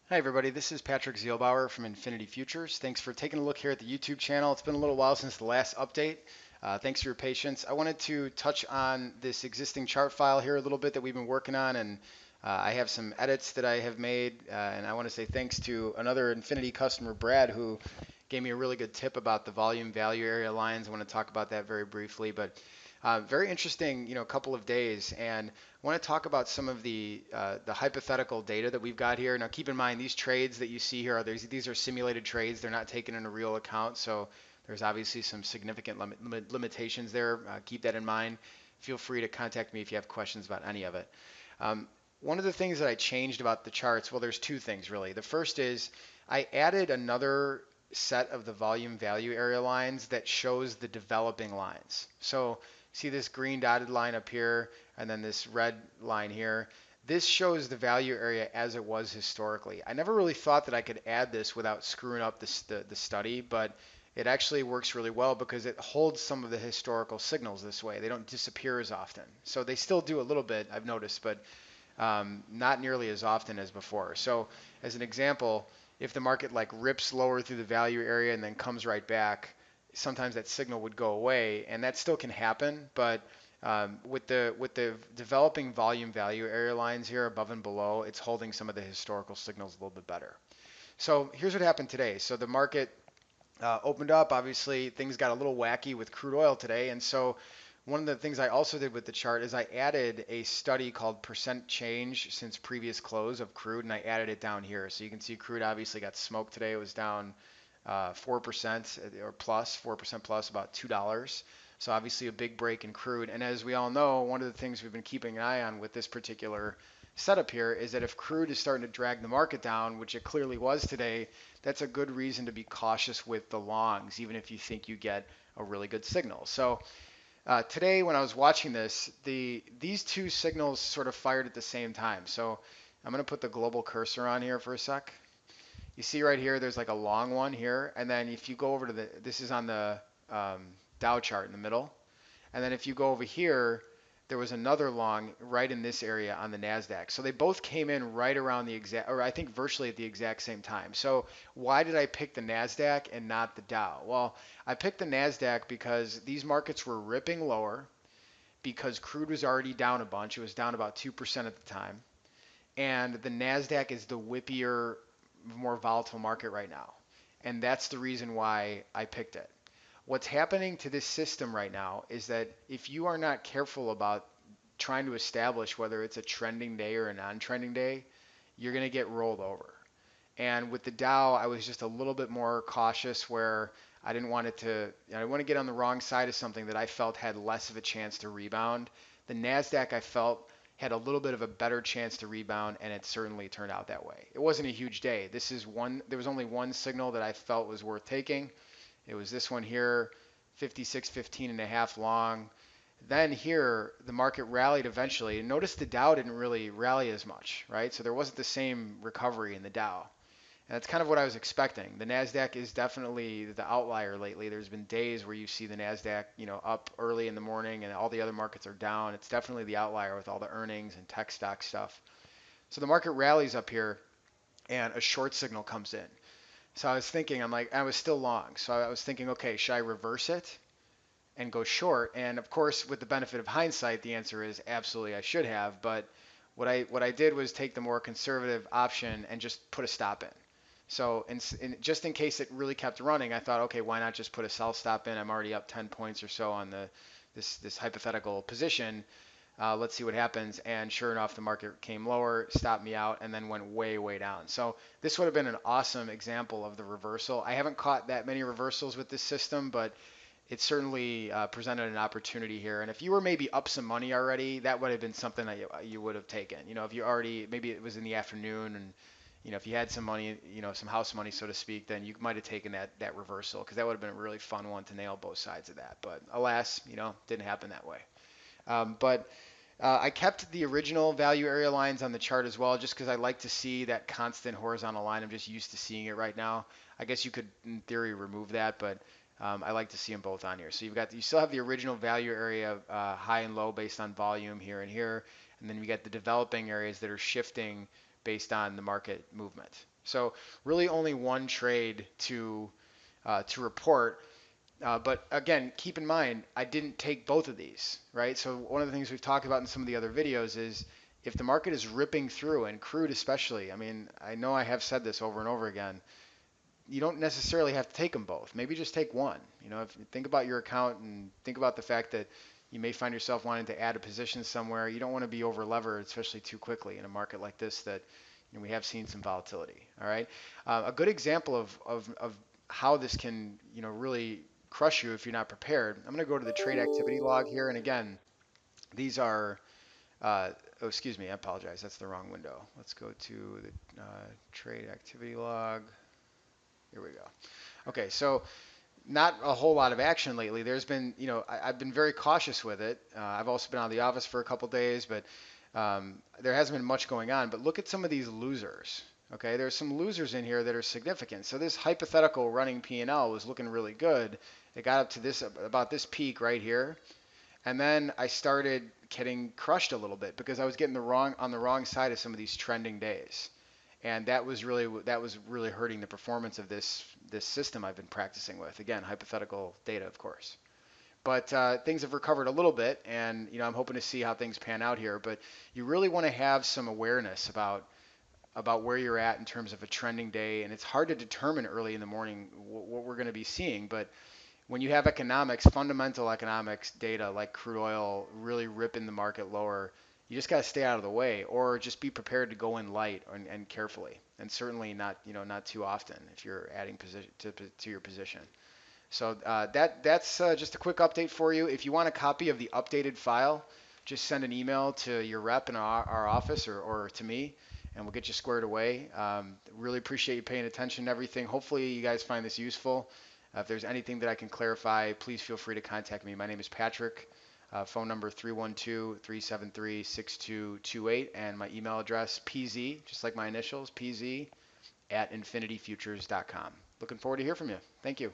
Hi everybody, this is Patrick Zielbauer from Infinity Futures. Thanks for taking a look here at the YouTube channel. It's been a little while since the last update. Thanks for your patience. I wanted to touch on this existing chart file here a little bit that we've been working on, and I have some edits that I have made, and I want to say thanks to another Infinity customer, Brad, who gave me a really good tip about the volume value area lines. I want to talk about that very briefly, but very interesting, couple of days, and I want to talk about some of the hypothetical data that we've got here. Now, keep in mind these trades that you see here these are simulated trades; they're not taken in a real account, so there's obviously some significant limitations there. Keep that in mind. Feel free to contact me if you have questions about any of it. One of the things that I changed about the charts, well, there's two things really. The first is I added another set of the volume value area lines that shows the developing lines. So see this green dotted line up here and then this red line here. This shows the value area as it was historically. I never really thought that I could add this without screwing up the study, but it actually works really well because it holds some of the historical signals this way. They don't disappear as often. So they still do a little bit, I've noticed, but not nearly as often as before. So as an example, if the market like rips lower through the value area and then comes right back, sometimes that signal would go away, and that still can happen. But with the developing volume value area lines here above and below, it's holding some of the historical signals a little bit better. So here's what happened today. So the market opened up. Obviously, things got a little wacky with crude oil today, and so one of the things I also did with the chart is I added a study called percent change since previous close of crude, and I added it down here. So you can see crude obviously got smoked today. It was down 4% or plus, 4% plus, about $2. So obviously a big break in crude. And as we all know, one of the things we've been keeping an eye on with this particular setup here is that if crude is starting to drag the market down, which it clearly was today, that's a good reason to be cautious with the longs, even if you think you get a really good signal. So today, when I was watching this, these two signals sort of fired at the same time. So I'm going to put the global cursor on here for a sec. You see right here, there's like a long one here, and then if you go over to this is on the Dow chart in the middle, and then if you go over here, there was another long right in this area on the NASDAQ. So they both came in right around the exact, or I think virtually at the exact same time. So why did I pick the NASDAQ and not the Dow? Well, I picked the NASDAQ because these markets were ripping lower because crude was already down a bunch. It was down about 2% at the time. And the NASDAQ is the whippier, more volatile market right now. And that's the reason why I picked it. What's happening to this system right now is that if you are not careful about trying to establish whether it's a trending day or a non-trending day, you're going to get rolled over. And with the Dow, I was just a little bit more cautious where I didn't want it to, I didn't want to get on the wrong side of something that I felt had less of a chance to rebound. The NASDAQ I felt had a little bit of a better chance to rebound, and it certainly turned out that way. It wasn't a huge day. There was only one signal that I felt was worth taking. It was this one here, 56.15 and a half long. Then here, the market rallied eventually. And notice the Dow didn't really rally as much, right? So there wasn't the same recovery in the Dow. And that's kind of what I was expecting. The Nasdaq is definitely the outlier lately. There's been days where you see the Nasdaq, up early in the morning and all the other markets are down. It's definitely the outlier with all the earnings and tech stock stuff. So the market rallies up here and a short signal comes in. So I was thinking, I was still long. So I was thinking, okay, should I reverse it and go short? And of course, with the benefit of hindsight, the answer is absolutely I should have. But what I did was take the more conservative option and just put a stop in. So just in case it really kept running, I thought, okay, why not just put a sell stop in? I'm already up 10 points or so on this hypothetical position. Let's see what happens. And sure enough, the market came lower, stopped me out, and then went way, way down. So this would have been an awesome example of the reversal. I haven't caught that many reversals with this system, but it certainly presented an opportunity here. And if you were maybe up some money already, that would have been something that you would have taken. If you already, maybe it was in the afternoon and if you had some money, some house money, so to speak, then you might have taken that reversal because that would have been a really fun one to nail both sides of that. But alas, didn't happen that way. But I kept the original value area lines on the chart as well, just because I like to see that constant horizontal line. I'm just used to seeing it right now. I guess you could, in theory, remove that, but I like to see them both on here. So you still have the original value area high and low based on volume here and here, and then you get the developing areas that are shifting based on the market movement. So really only one trade to report. But again, keep in mind, I didn't take both of these, right? So one of the things we've talked about in some of the other videos is if the market is ripping through, and crude especially, I mean, I know I have said this over and over again, you don't necessarily have to take them both. Maybe just take one. You know, if you think about your account and think about the fact that you may find yourself wanting to add a position somewhere, you don't want to be over levered, especially too quickly in a market like this that we have seen some volatility. All right, a good example of how this can really crush you if you're not prepared. I'm going to go to the trade activity log here, and again, these are oh, excuse me, I apologize. That's the wrong window. Let's go to the trade activity log. Here we go. Okay, so not a whole lot of action lately. There's been, I've been very cautious with it. I've also been out of the office for a couple days, but there hasn't been much going on. But look at some of these losers. Okay, there's some losers in here that are significant. So this hypothetical running P&L was looking really good. It got up to this about this peak right here, and then I started getting crushed a little bit because I was getting on the wrong side of some of these trending days, and that was really hurting the performance of this system I've been practicing with. Again, hypothetical data, of course. But things have recovered a little bit, and I'm hoping to see how things pan out here. But you really want to have some awareness about where you're at in terms of a trending day, and it's hard to determine early in the morning what we're going to be seeing. But when you have economics, fundamental economics data like crude oil really ripping the market lower, you just got to stay out of the way, or just be prepared to go in light and carefully, and certainly not too often if you're adding position to your position. So that's just a quick update for you. If you want a copy of the updated file, just send an email to your rep in our office or to me, and we'll get you squared away. Really appreciate you paying attention to everything. Hopefully you guys find this useful. If there's anything that I can clarify, please feel free to contact me. My name is Patrick. Phone number 312-373-6228, and my email address pz, just like my initials, pz @infinityfutures.com. Looking forward to hear from you. Thank you.